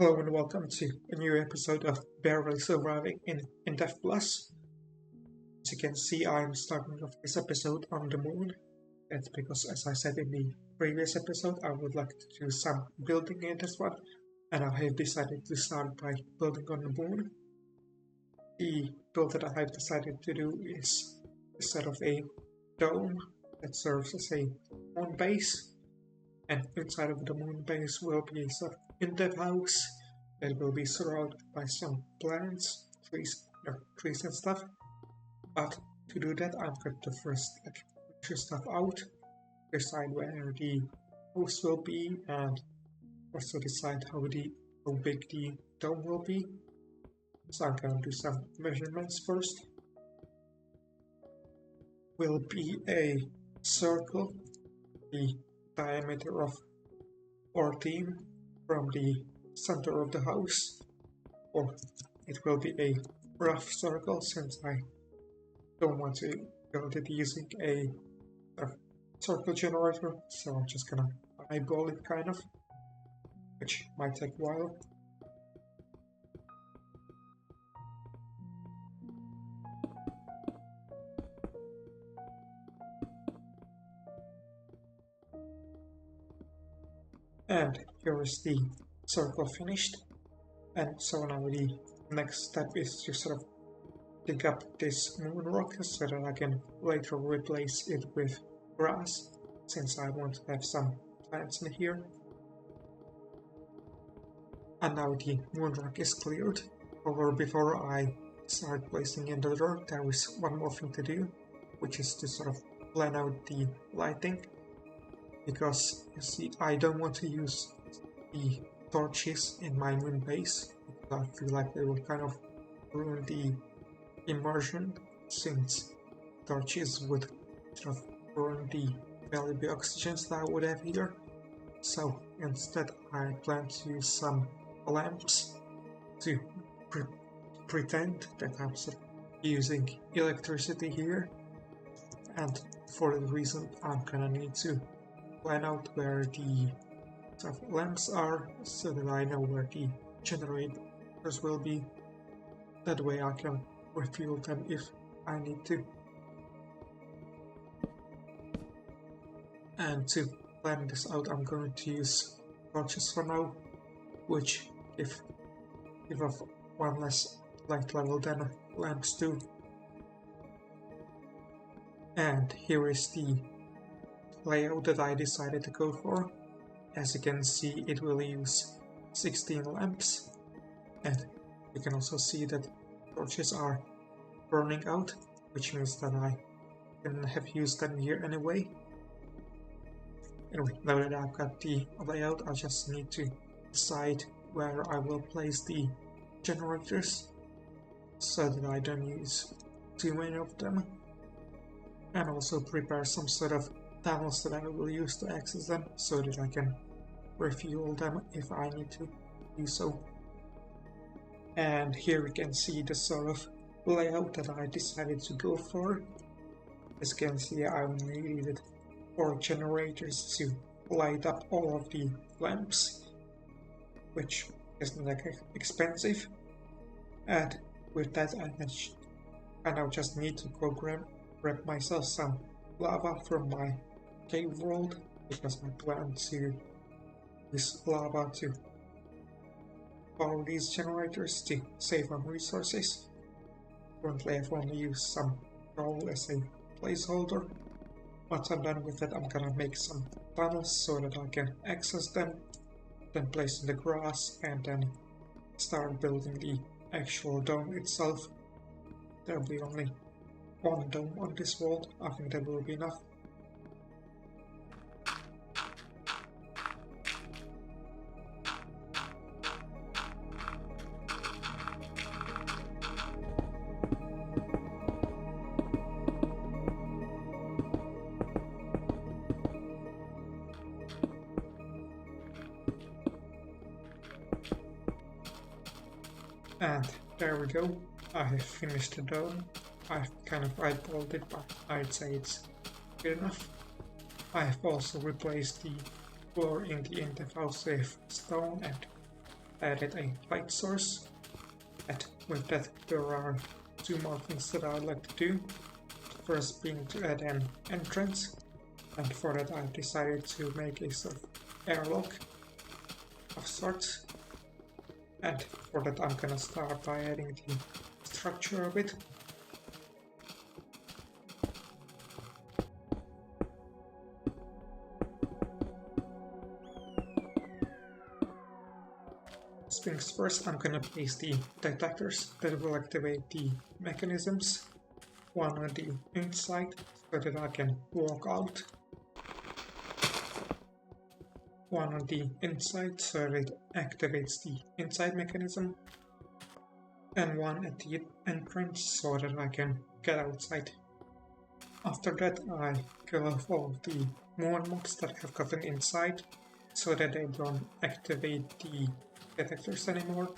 Hello and welcome to a new episode of Barely Surviving in Indev Plus. As you can see, I'm starting off this episode on the moon. That's because, as I said in the previous episode, I would like to do some building in this one, and I have decided to start by building on the moon. The build that I have decided to do is sort of a dome that serves as a moon base, and inside of the moon base will be a sort of Indev house that will be surrounded by some plants, trees and stuff. But to do that, I'm going to first measure stuff out, decide where the house will be, and also decide how big the dome will be. So I'm gonna do some measurements first. Will be a circle, the diameter of 14 from the center of the house, or it will be a rough circle since I don't want to build it using a circle generator, so I'm just gonna eyeball it kind of, which might take a while. And here is the circle finished, and so now the next step is to sort of dig up this moon rock so that I can later replace it with grass, since I want to have some plants in here. And now the moon rock is cleared. However, before I start placing in the dirt, there is one more thing to do, which is to sort of plan out the lighting. Because, you see, I don't want to use the torches in my moon base, because I feel like they will kind of ruin the immersion, since torches would sort of burn the valuable oxygens that I would have here. So instead I plan to use some lamps to pretend that I'm sort of using electricity here, and for the reason I'm gonna need to plan out where the sort of lamps are so that I know where the generators will be. That way I can refuel them if I need to. And to plan this out, I'm going to use torches for now, which give off one less light level than lamps do. And here is the layout that I decided to go for. As you can see, it will use 16 lamps, and you can also see that torches are burning out, which means that I can have used them here anyway. Anyway, now that I've got the layout, I just need to decide where I will place the generators so that I don't use too many of them, and also prepare some sort of tunnels that I will use to access them so that I can refuel them if I need to do so. And here we can see the sort of layout that I decided to go for. As you can see, I only needed 4 generators to light up all of the lamps, which isn't that expensive. And with that, I now just need to go grab myself some lava from my cave world, because I plan to use lava to power these generators to save on resources. Currently I've only used some coal as a placeholder. Once I'm done with that, I'm gonna make some tunnels so that I can access them, then place in the grass, and then start building the actual dome itself. There'll be only one dome on this world. I think that will be enough. And there we go, I have finished the dome. I've kind of eyeballed it, but I'd say it's good enough. I have also replaced the floor in the Indev house with stone and added a light source. And with that, there are two more things that I'd like to do. First being to add an entrance, and for that I've decided to make a sort of airlock of sorts. And for that I'm gonna start by adding the structure of it. Things first, I'm gonna place the detectors that will activate the mechanisms, one on the inside so that I can walk out, one on the inside so that it activates the inside mechanism, and one at the entrance so that I can get outside. After that I kill off all the moon mobs that have gotten inside so that they don't activate the detectors anymore.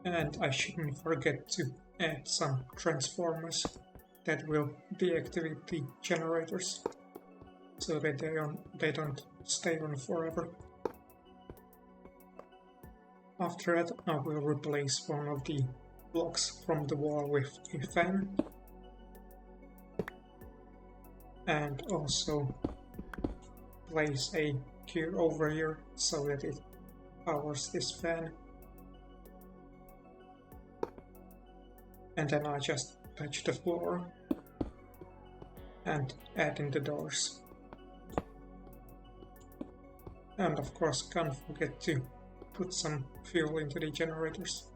And I shouldn't forget to add some transformers that will deactivate the generators so that they don't stay on forever. After that I will replace one of the blocks from the wall with a fan, and also place a gear over here so that it powers this fan. And then I just touch the floor and add in the doors. And of course can't forget to put some fuel into the generators.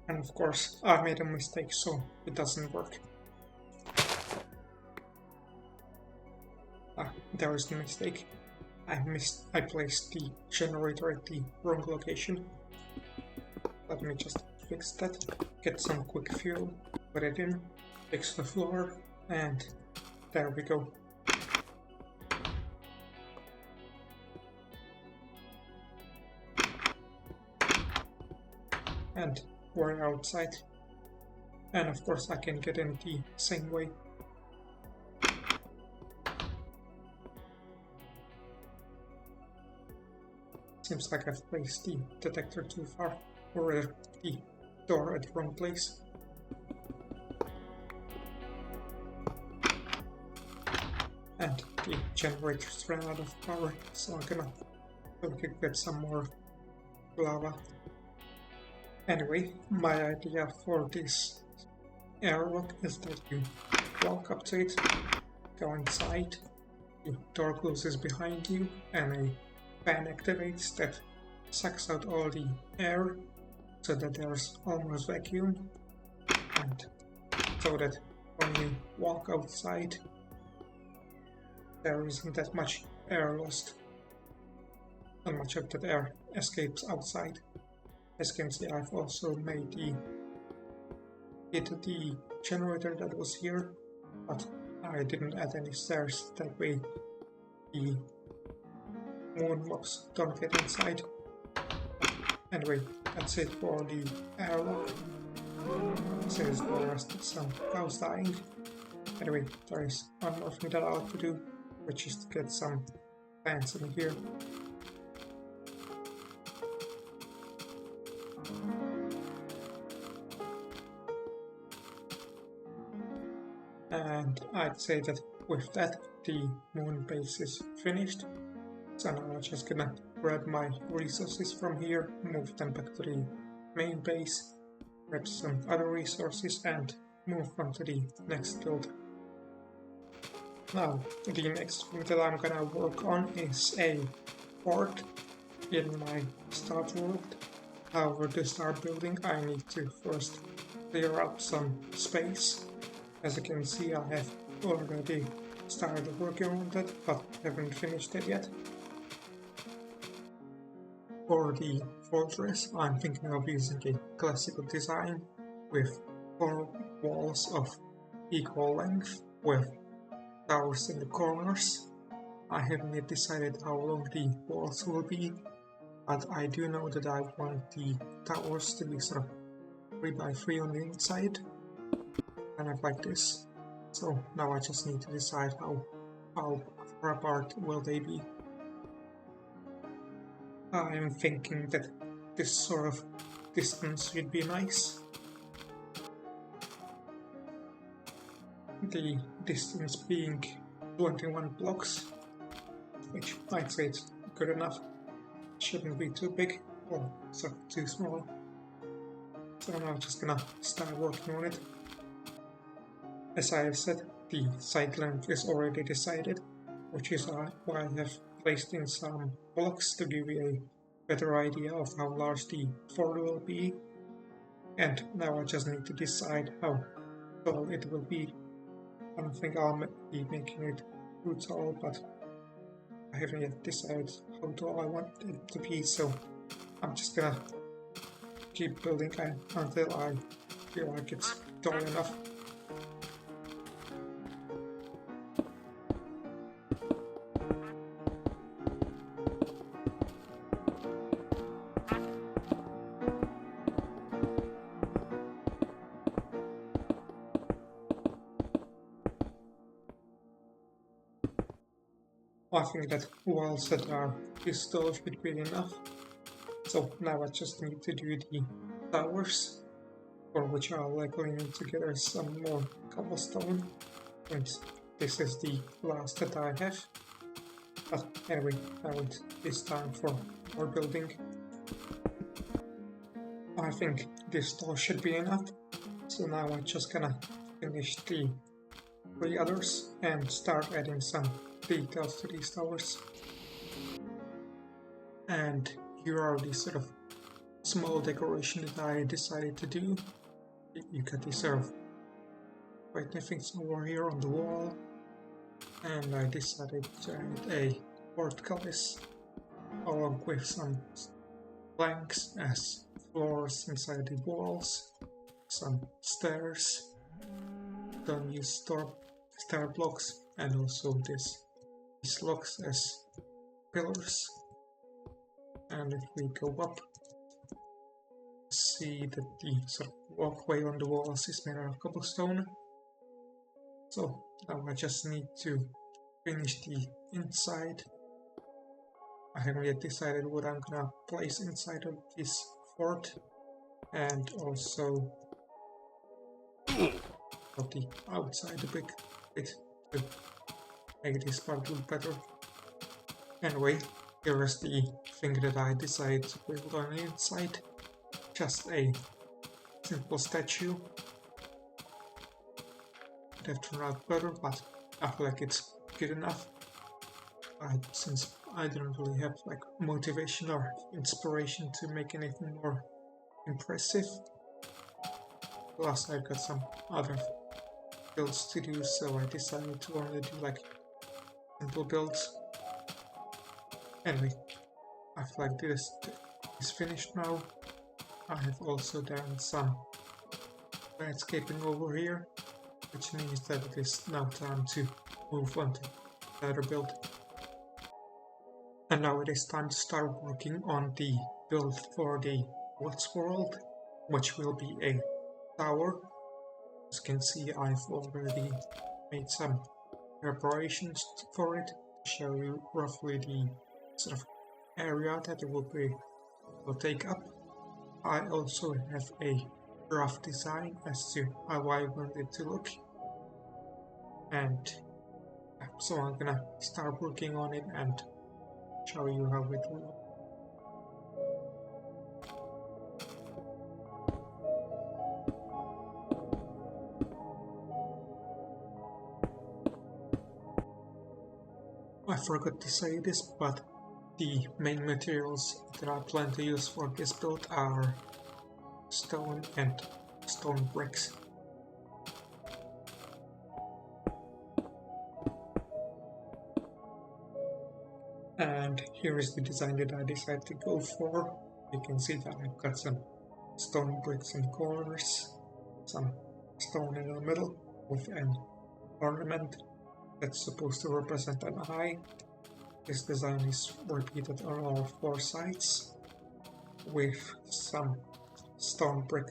And of course I made a mistake, so it doesn't work. There is the mistake. I placed the generator at the wrong location. Let me just fix that. Get some quick fuel, put it in, fix the floor, and there we go. And we're outside. And of course I can get in the same way. Seems like I've placed the detector too far, or the door at the wrong place. And the generators ran out of power, so I'm gonna get some more lava. Anyway, my idea for this airlock is that you walk up to it, go inside, the door closes behind you, and a fan activates that sucks out all the air so that there's almost vacuum, and so that when you walk outside there isn't that much air lost and much of that air escapes outside. As you can see, I've also made the generator that was here, but I didn't add any stairs, that way the moon mobs don't get inside. Anyway, that's it for the airlock. Since the rest of some cows dying. Anyway, there is one more thing that I have to do, which is to get some fans in here. And I'd say that with that, the moon base is finished. So now I'm just gonna grab my resources from here, move them back to the main base, grab some other resources and move on to the next build. Now, the next thing that I'm gonna work on is a port in my start world. However, to start building I need to first clear out some space. As you can see, I have already started working on that, but haven't finished it yet. For the fortress, I'm thinking of using a classical design with 4 walls of equal length with towers in the corners. I haven't yet decided how long the walls will be, but I do know that I want the towers to be sort of 3x3 on the inside, kind of like this. So now I just need to decide how far apart will they be. I'm thinking that this sort of distance would be nice. The distance being 21 blocks, which I'd say it's good enough. Shouldn't be too big or too small. So I'm now just gonna start working on it. As I have said, the side length is already decided, which is why I have placed in some blocks to give you a better idea of how large the fort will be. And now I just need to decide how tall it will be. I don't think I'll be making it too tall, but I haven't yet decided how tall I want it to be, so I'm just gonna keep building until I feel like it's tall enough. I think that walls that are this tall should be enough. So now I just need to do the towers, for which I'll likely need to gather some more cobblestone, and this is the last that I have. But anyway, now it is time for more building. I think this tall should be enough, so now I'm just gonna finish the 3 others and start adding some details to these towers. And here are the sort of small decoration that I decided to do. You got these sort of white things over here on the wall, and I decided to add a portcullis along with some planks as floors inside the walls, some stairs, don't use stair blocks, and also these blocks as pillars. And if we go up, see that the sort of walkway on the walls is made out of cobblestone. So now I just need to finish the inside. I haven't yet decided what I'm gonna place inside of this fort, and also of the outside a bit to make this part look better. Anyway, here is the thing that I decided to build on the inside. Just a simple statue. It have turned out better, but I feel like it's good enough. Since I didn't really have like motivation or inspiration to make anything more impressive. Plus I've got some other builds to do, so I decided to only do like simple builds. Anyway, I feel like this is finished now. I have also done some landscaping over here, which means that it is now time to move on to the other build. And now it is time to start working on the build for the What's World, which will be a tower. As you can see, I've already made some preparations for it to show you roughly the sort of area that it will take up. I also have a rough design as to how I want it to look, and so I'm gonna start working on it and show you how it will look. I forgot to say this, but the main materials that I plan to use for this build are stone and stone bricks. And here is the design that I decided to go for. You can see that I've got some stone bricks in the corners, some stone in the middle with an ornament that's supposed to represent an eye. This design is repeated on all 4 sides with some stone brick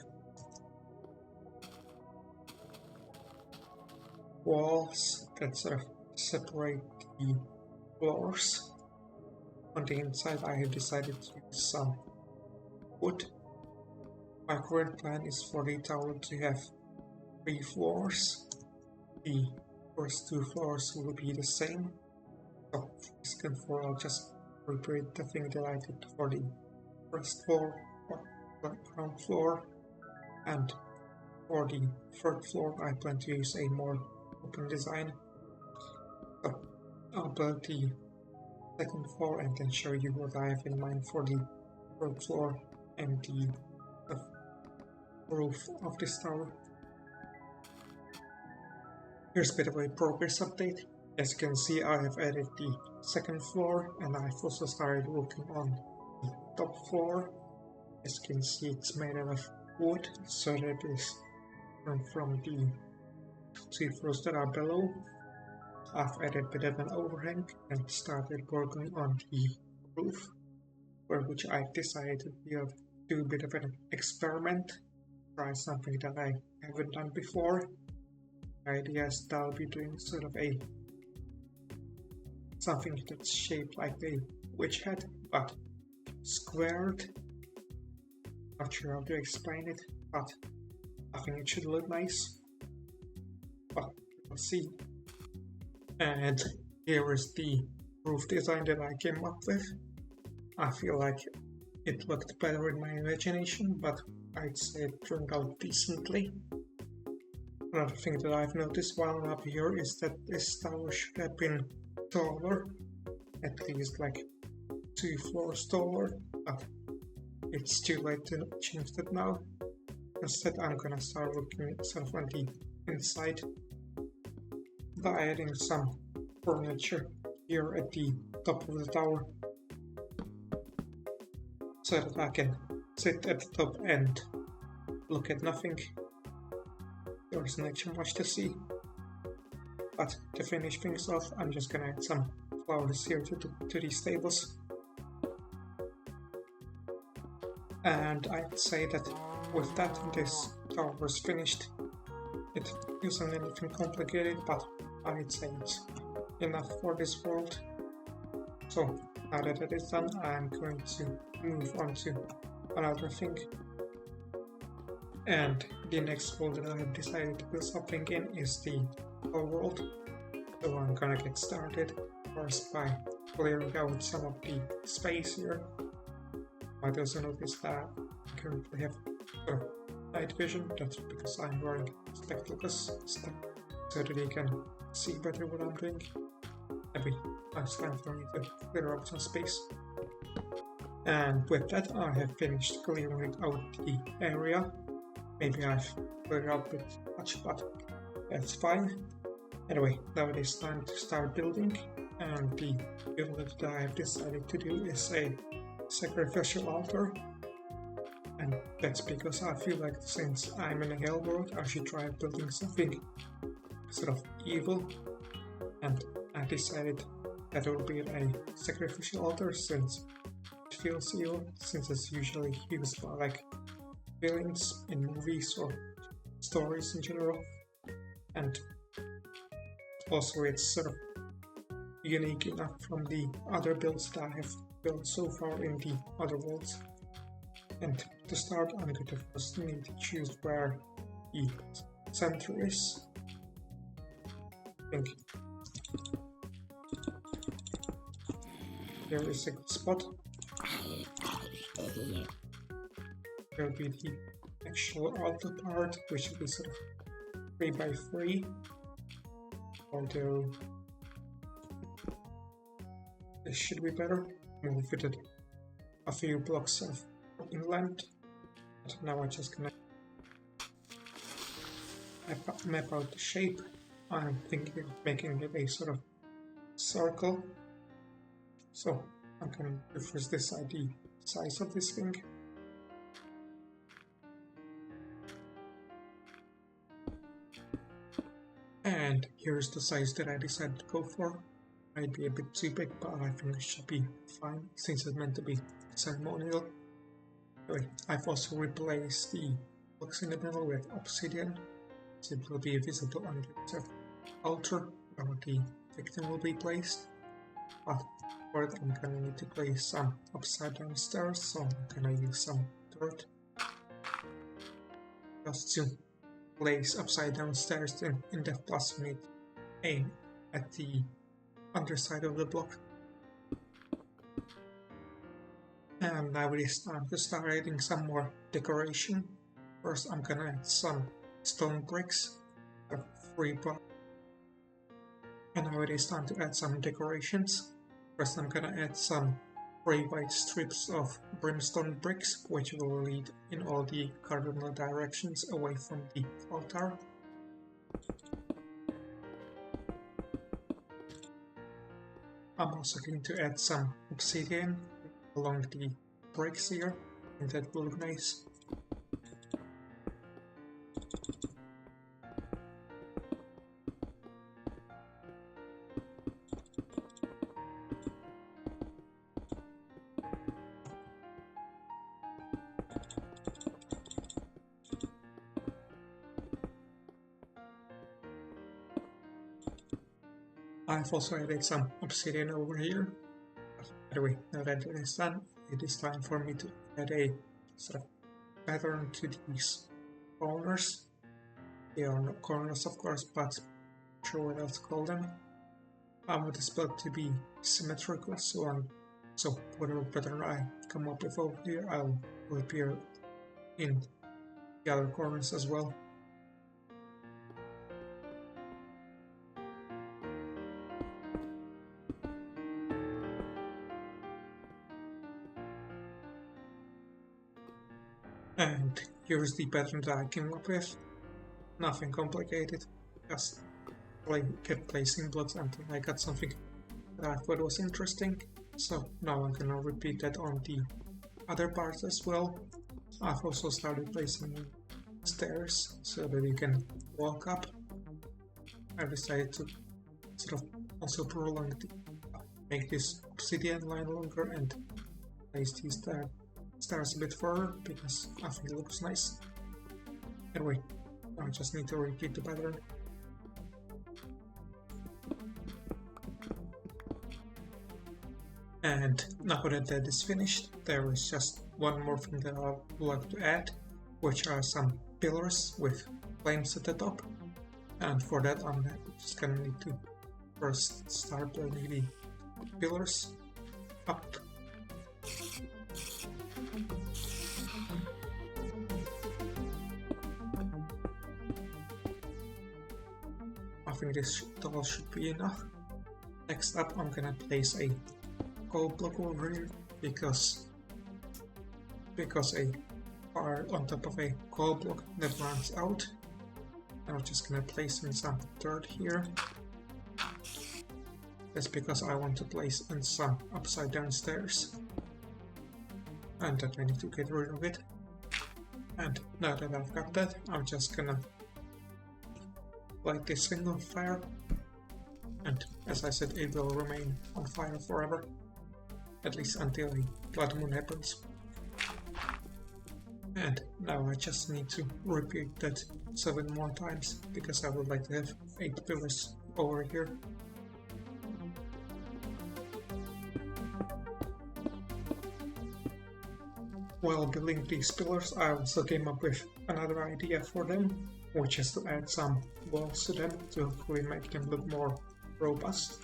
walls that sort of separate the floors. On the inside, I have decided to use some wood. My current plan is for the tower to have 3 floors. The first 2 floors will be the same. So for the second floor, I'll just repeat the thing that I did for the first floor, or ground floor, and for the third floor, I plan to use a more open design. So I'll build the second floor and then show you what I have in mind for the third floor and the roof of this tower. Here's a bit of a progress update. As you can see, I have added the second floor and I've also started working on the top floor. As you can see, it's made out of wood, so that it is different from the 2 floors that are below. I've added a bit of an overhang and started working on the roof, for which I decided to do a bit of an experiment, try something that I haven't done before. The idea is that I'll be doing sort of something that's shaped like a witch hat, but squared. Not sure how to explain it, but I think it should look nice. But we'll see. And here is the roof design that I came up with. I feel like it looked better in my imagination, but I'd say it turned out decently. Another thing that I've noticed while I'm up here is that this tower should have been taller, at least like 2 floors taller, but it's too late to change that now. Instead, I'm gonna start working sort of on the inside by adding some furniture here at the top of the tower, so that I can sit at the top and look at nothing. There isn't actually much to see. But to finish things off, I'm just gonna add some flowers here to these tables. And I'd say that with that, this tower is finished. It isn't anything complicated, but I'd say it's enough for this world. So now that it is done, I'm going to move on to another thing. And the next world that I have decided to build something in is the world. So I'm gonna get started first by clearing out some of the space here. I also noticed that I currently have night vision. That's because I'm wearing spectacles so that you can see better what I'm doing. Maybe it's time for me to clear out some space. And with that, I have finished clearing out the area. Maybe I've cleared out a bit much, but that's fine. Anyway, now it is time to start building, and the build that I have decided to do is a sacrificial altar. And that's because I feel like since I'm in a hell world, I should try building something sort of evil. And I decided that it would be a sacrificial altar since it feels evil, since it's usually used by like villains in movies or stories in general. And also it's sort of unique enough from the other builds that I have built so far in the other worlds. And to start, I'm going to first need to choose where the center is. I think there is a good spot. There will be the actual altar part, which will be sort of 3 by 3. Although this should be better. We'll fit it a few blocks of inland. But now I'm just gonna map out the shape. I'm thinking of making it a sort of circle. So I'm gonna do first decide the size of this thing. And here's the size that I decided to go for. Might be a bit too big, but I think it should be fine since it's meant to be ceremonial. Anyway, I've also replaced the blocks in the middle with obsidian, so it will be visible on the altar where the victim will be placed. But for it I'm gonna need to place some upside down stairs, so I'm gonna use some dirt just to place upside down stairs. In Indev Plus, we need to aim at the underside of the block. And now it is time to start adding some more decoration. First I'm gonna add some stone bricks, 3 blocks. And now it is time to add some decorations. First I'm gonna add some 3 white strips of brimstone bricks, which will lead in all the cardinal directions away from the altar. I'm also going to add some obsidian along the bricks here, and that will look nice. I've also added some obsidian over here. Anyway, now that it is done, it is time for me to add a sort of pattern to these corners. They are not corners, of course, but I'm sure what else to call them. I want this build to be symmetrical, so whatever pattern I come up with over here, I'll appear in the other corners as well. And here's the pattern that I came up with. Nothing complicated, just kept placing blocks until I got something that I thought was interesting. So now I'm gonna repeat that on the other parts as well. I've also started placing stairs so that you can walk up. I decided to sort of also make this obsidian line longer and place these stairs a bit further because I think it looks nice. Anyway, I just need to repeat the pattern. And now that that is finished, there is just one more thing that I would like to add, which are some pillars with flames at the top. And for that I'm just gonna need to first start building the pillars up. I think this all should be enough. Next up I'm gonna place a coal block over here because a fire on top of a coal block never runs out. I'm just gonna place in some dirt here. That's because I want to place in some upside down stairs, and that I need to get rid of it. And now that I've got that, I'm just gonna light this thing on fire, and as I said, it will remain on fire forever, at least until a blood moon happens. And now I just need to repeat that 7 more times because I would like to have 8 pillars over here. While building these pillars, I also came up with another idea for them, which is to add some walls to them to hopefully make them look more robust.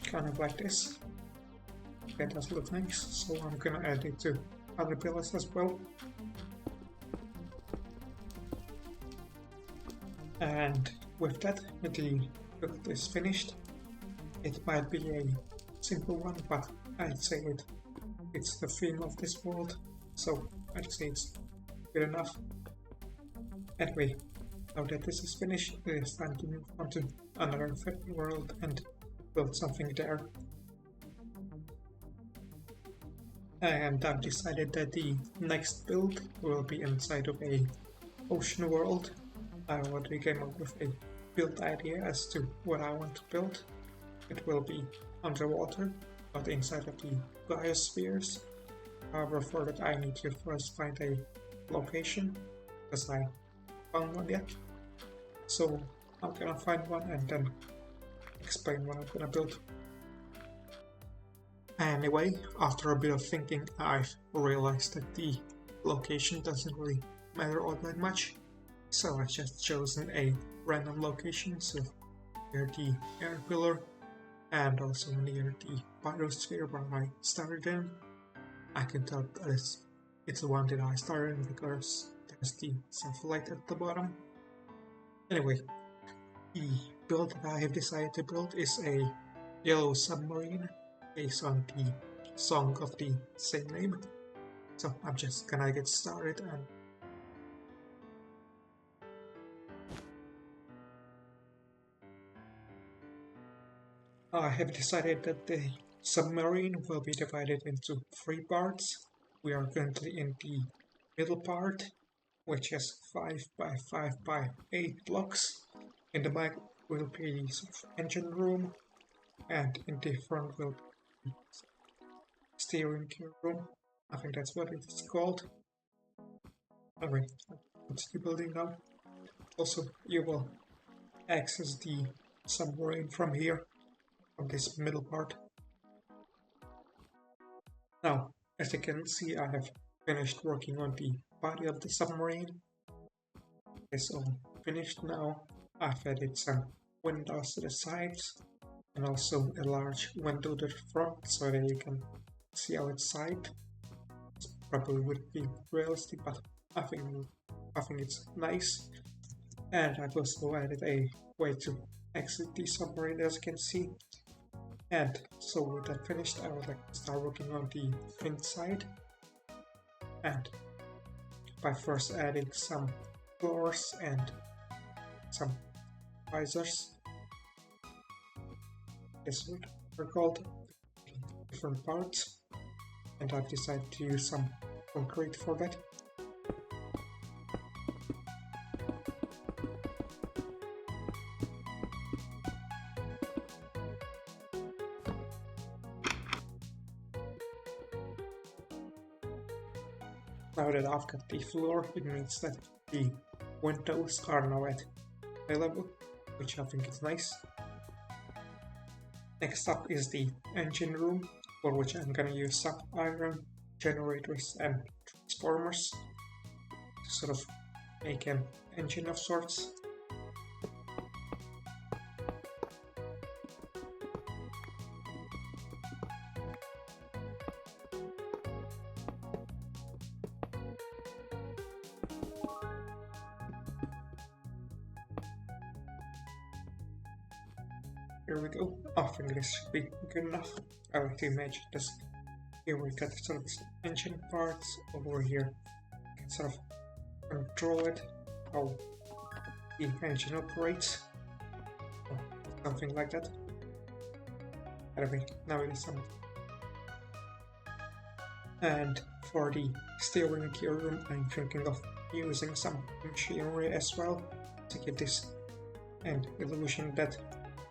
Kind of like this. That does look nice, so I'm gonna add it to other pillars as well. And with that, the build is finished. It might be a simple one, but I'd say it's the theme of this world, so I'd say it's good enough. Anyway, now that this is finished, it is time to move on to another world and build something there. And I've decided that the next build will be inside of a ocean world. I already came up with a build idea as to what I want to build. It will be underwater, but inside of the biospheres. However, for that I need to first find a location, because I found one yet. So I'm gonna find one and then explain what I'm gonna build. Anyway, after a bit of thinking, I've realized that the location doesn't really matter all that much. So I just chosen a random location, so near the air pillar and also near the biosphere where I started in. I can tell that it's the one that I started in because there's the sunlight at the bottom. Anyway, the build that I have decided to build is a yellow submarine based on the song of the same name. So I'm just gonna get started and I have decided that the submarine will be divided into 3 parts. We are currently in the middle part, which has 5 by 5 by 8 blocks. In the back will be sort of engine room, and in the front will be steering gear room. I think that's what it's called. Anyway, continue building now. Also, you will access the submarine from here, from this middle part. Now, as you can see, I have finished working on the body of the submarine. It's all finished now. I've added some windows to the sides and also a large window to the front so that you can see outside. Probably would be realistic, but I think it's nice. And I've also added a way to exit the submarine, as you can see. And so with that finished, I would like to start working on the inside. And by first adding some floors and some visors. This is what they're called, different parts. And I've decided to use some concrete for that. Now that I've got the floor, it means that the windows are now at high level, which I think is nice. Next up is the engine room, for which I'm gonna use some iron generators and transformers to sort of make an engine of sorts. Here we go. I think this should be good enough. I like to imagine this. Here we got sort of engine parts over here. You can sort of control it, how the engine operates, or something like that. Anyway, now it is some. And for the steering gear room, I'm thinking of using some machinery as well to get this an illusion that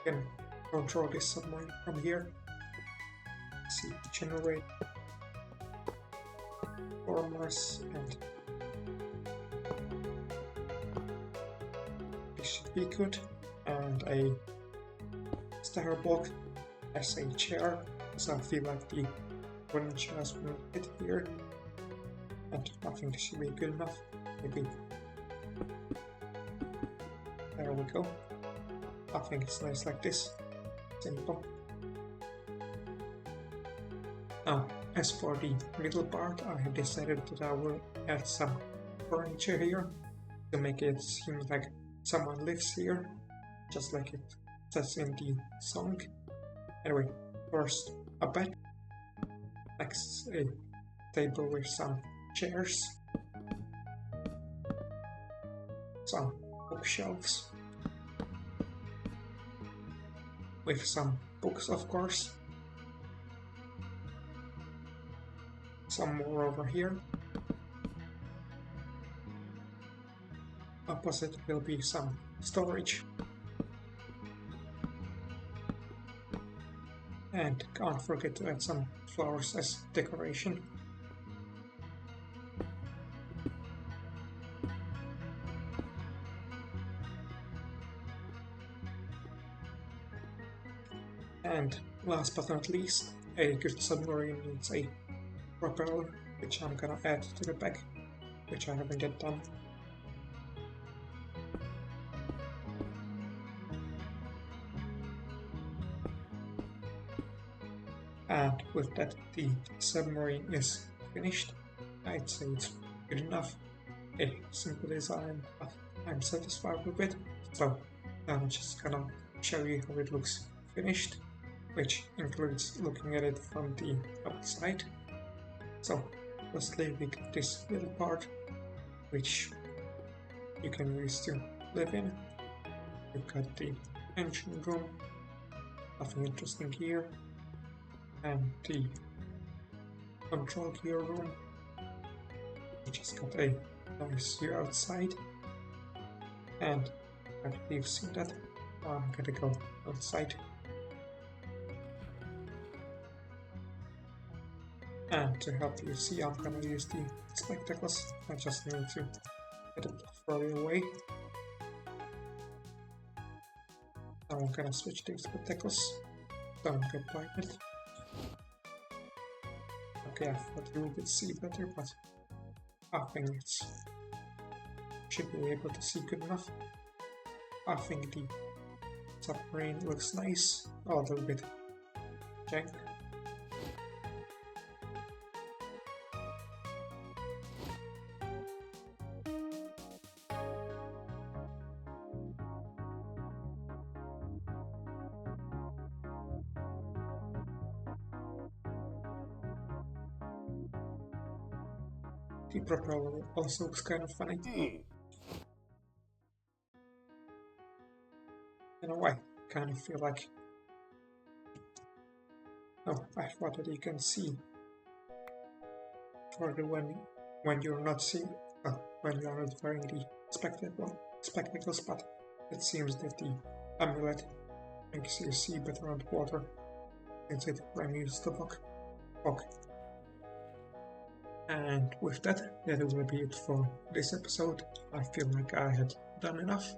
you can control this submarine from here. See, generate formers, and this should be good. And a stair block as a chair, so I feel like the wooden chairs will fit here. And I think this should be good enough. Maybe. There we go. I think it's nice like this. Simple. Now, as for the middle part, I have decided that I will add some furniture here to make it seem like someone lives here, just like it says in the song. Anyway, first a bed, next a table with some chairs, some bookshelves with some books, of course, some more over here. Opposite will be some storage. And can't forget to add some flowers as decoration. And last but not least, a good submarine needs a propeller, which I'm gonna add to the back, which I haven't yet done. And with that, the submarine is finished. I'd say it's good enough. A simple design, but I'm satisfied with it. So I'm just gonna show you how it looks finished, which includes looking at it from the outside. So firstly we got this little part, which you can use to live in. We've got the engine room, nothing interesting here, and the control gear room, which has got a nice view outside. And after you've seen that, I'm gonna go outside. And to help you see, I'm gonna use the spectacles. I just need to get it further away. Now I'm gonna switch to spectacles. Don't get blinded. Okay, I thought you would see better, but I think it should be able to see good enough. I think the submarine looks nice, a little bit jank. The propeller also looks kind of funny. You know, I kind of feel like... Oh, I thought that you can see further when you're not seeing, when you're not wearing the spectacles, but it seems that the amulet makes you see better underwater since it removes the fog. And with that, that will be it for this episode. I feel like I had done enough,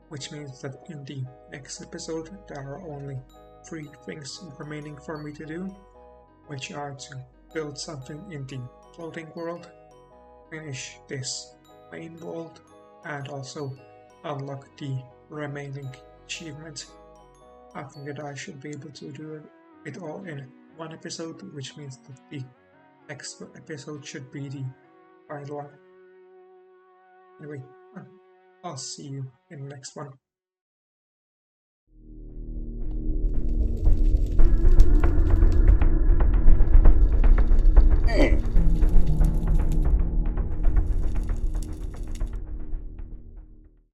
which means that in the next episode there are only 3 things remaining for me to do, which are to build something in the floating world, finish this main world, and also unlock the remaining achievements. I think that I should be able to do it all in one episode, which means that the next episode should be the final one. Anyway, I'll see you in the next one.